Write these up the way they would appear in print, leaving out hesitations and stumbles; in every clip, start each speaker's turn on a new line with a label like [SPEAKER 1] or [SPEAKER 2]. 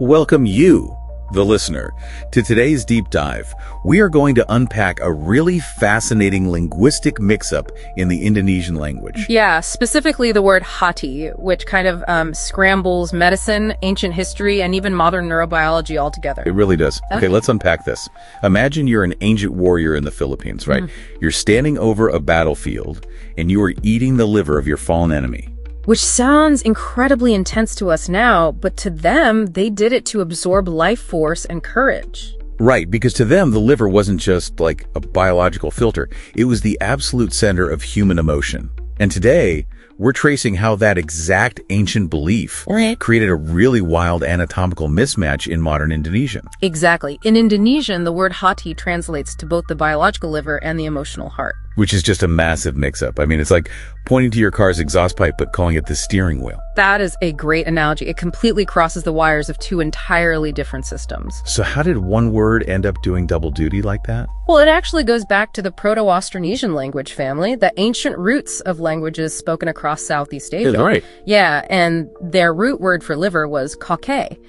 [SPEAKER 1] welcome you, the listener, to today's deep dive. We are going to unpack a really fascinating linguistic mix-up in the Indonesian language.
[SPEAKER 2] Yeah, specifically the word HATI, which kind of scrambles medicine, ancient history, and even modern neurobiology altogether.
[SPEAKER 1] It really does. Okay, let's unpack this. Imagine you're an ancient warrior in the Philippines, right? You're standing over a battlefield, and you are eating the liver of your fallen enemy.
[SPEAKER 2] Which sounds incredibly intense to us now, but to them, they did it to absorb life force and courage.
[SPEAKER 1] Right, because to them, the liver wasn't just like a biological filter. It was the absolute center of human emotion. And today, we're tracing how that exact ancient belief created a really wild anatomical mismatch in modern Indonesian.
[SPEAKER 2] Exactly. In Indonesian, the word hati translates to both the biological liver and the emotional heart.
[SPEAKER 1] Which is just a massive mix-up. I mean, it's like pointing to your car's exhaust pipe, but calling it the steering wheel.
[SPEAKER 2] That is a great analogy. It completely crosses the wires of two entirely different systems.
[SPEAKER 1] So how did one word end up doing double duty like that?
[SPEAKER 2] Well, it actually goes back to the Proto-Austronesian language family, the ancient roots of languages spoken across Southeast Asia.
[SPEAKER 1] Yeah, right.
[SPEAKER 2] Yeah, and their root word for liver was kake.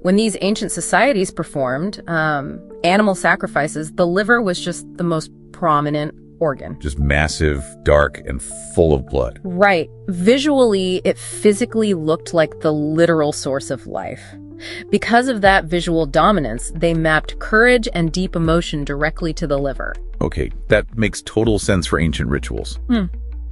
[SPEAKER 2] When these ancient societies performed animal sacrifices, the liver was just the most prominent organ.
[SPEAKER 1] Just massive, dark, and full of blood.
[SPEAKER 2] Right. Visually, it physically looked like the literal source of life. Because of that visual dominance, they mapped courage and deep emotion directly to the liver.
[SPEAKER 1] Okay, that makes total sense for ancient rituals.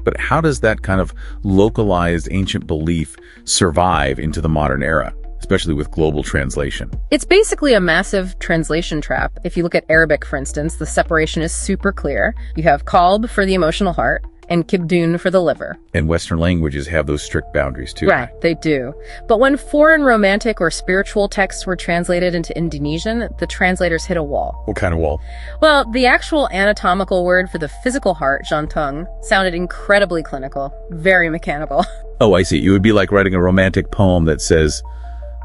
[SPEAKER 1] But how does that kind of localized ancient belief survive into the modern era, especially with global translation?
[SPEAKER 2] It's basically a massive translation trap. If you look at Arabic, for instance, the separation is super clear. You have qalb for the emotional heart and kibdun for the liver.
[SPEAKER 1] And Western languages have those strict boundaries too.
[SPEAKER 2] Right, they do. But when foreign romantic or spiritual texts were translated into Indonesian, the translators hit a wall.
[SPEAKER 1] What kind of wall?
[SPEAKER 2] Well, the actual anatomical word for the physical heart, Jantung, sounded incredibly clinical, very mechanical.
[SPEAKER 1] Oh, I see. It would be like writing a romantic poem that says,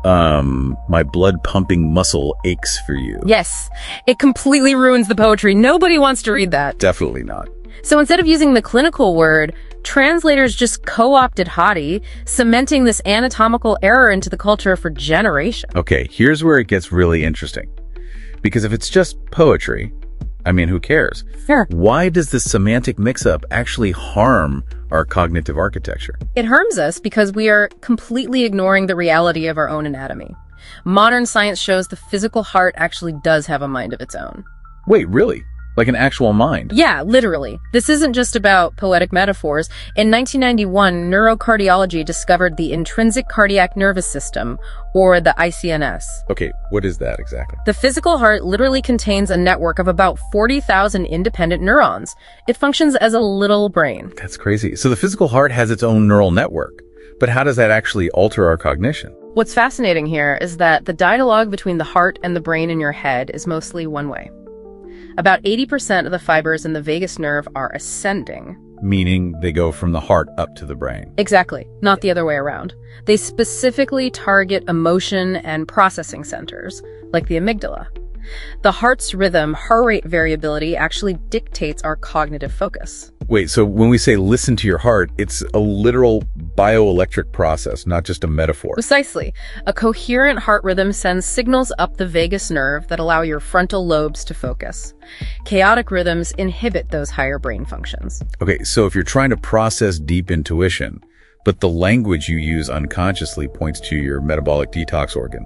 [SPEAKER 1] my blood pumping muscle aches for you.
[SPEAKER 2] Yes, it completely ruins the poetry. Nobody wants to read that.
[SPEAKER 1] Definitely not.
[SPEAKER 2] So instead of using the clinical word, translators just co-opted hati, cementing this anatomical error into the culture for generations.
[SPEAKER 1] Okay, here's where it gets really interesting. Because if it's just poetry, I mean, who cares?
[SPEAKER 2] Sure.
[SPEAKER 1] Why does this semantic mix-up actually harm our cognitive architecture?
[SPEAKER 2] It harms us because we are completely ignoring the reality of our own anatomy. Modern science shows the physical heart actually does have a mind of its own.
[SPEAKER 1] Wait, really? Like an actual mind?
[SPEAKER 2] Yeah, literally. This isn't just about poetic metaphors. In 1991, neurocardiology discovered the intrinsic cardiac nervous system, or the ICNS.
[SPEAKER 1] Okay, what is that exactly?
[SPEAKER 2] The physical heart literally contains a network of about 40,000 independent neurons. It functions as a little brain.
[SPEAKER 1] That's crazy. So the physical heart has its own neural network. But how does that actually alter our cognition?
[SPEAKER 2] What's fascinating here is that the dialogue between the heart and the brain in your head is mostly one way. About 80% of the fibers in the vagus nerve are ascending.
[SPEAKER 1] Meaning they go from the heart up to the brain.
[SPEAKER 2] Exactly, not the other way around. They specifically target emotion and processing centers, like the amygdala. The heart's rhythm, heart rate variability actually dictates our cognitive focus.
[SPEAKER 1] Wait, so when we say listen to your heart, it's a literal bioelectric process, not just a metaphor.
[SPEAKER 2] Precisely. A coherent heart rhythm sends signals up the vagus nerve that allow your frontal lobes to focus. Chaotic rhythms inhibit those higher brain functions.
[SPEAKER 1] Okay, so if you're trying to process deep intuition, but the language you use unconsciously points to your metabolic detox organ,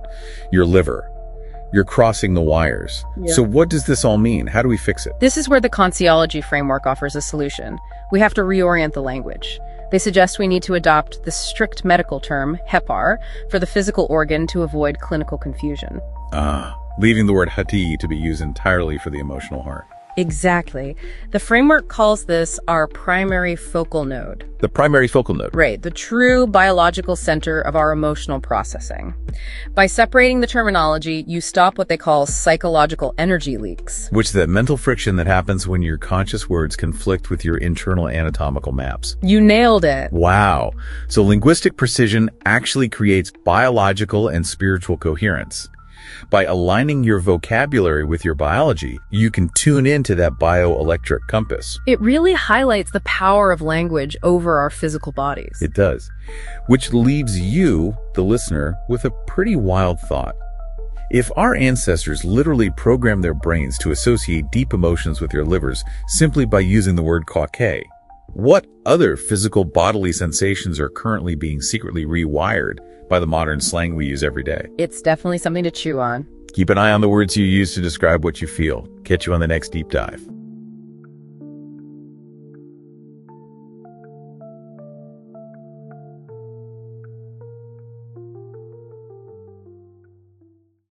[SPEAKER 1] your liver, you're crossing the wires.
[SPEAKER 2] Yeah.
[SPEAKER 1] So what does this all mean? How do we fix it?
[SPEAKER 2] This is where the Consciology framework offers a solution. We have to reorient the language. They suggest we need to adopt the strict medical term, HEPAR, for the physical organ to avoid clinical confusion.
[SPEAKER 1] Leaving the word HATI to be used entirely for the emotional heart.
[SPEAKER 2] Exactly. The framework calls this our primary focal node.
[SPEAKER 1] The primary focal node.
[SPEAKER 2] Right, the true biological center of our emotional processing. By separating the terminology, you stop what they call psychological energy leaks.
[SPEAKER 1] Which is that mental friction that happens when your conscious words conflict with your internal anatomical maps.
[SPEAKER 2] You nailed it.
[SPEAKER 1] Wow. So linguistic precision actually creates biological and spiritual coherence. By aligning your vocabulary with your biology, you can tune into that bioelectric compass.
[SPEAKER 2] It really highlights the power of language over our physical bodies.
[SPEAKER 1] It does. Which leaves you, the listener, with a pretty wild thought. If our ancestors literally programmed their brains to associate deep emotions with their livers simply by using the word "kake," what other physical bodily sensations are currently being secretly rewired by the modern slang we use every day?
[SPEAKER 2] It's definitely something to chew on.
[SPEAKER 1] Keep an eye on the words you use to describe what you feel. Catch you on the next deep dive.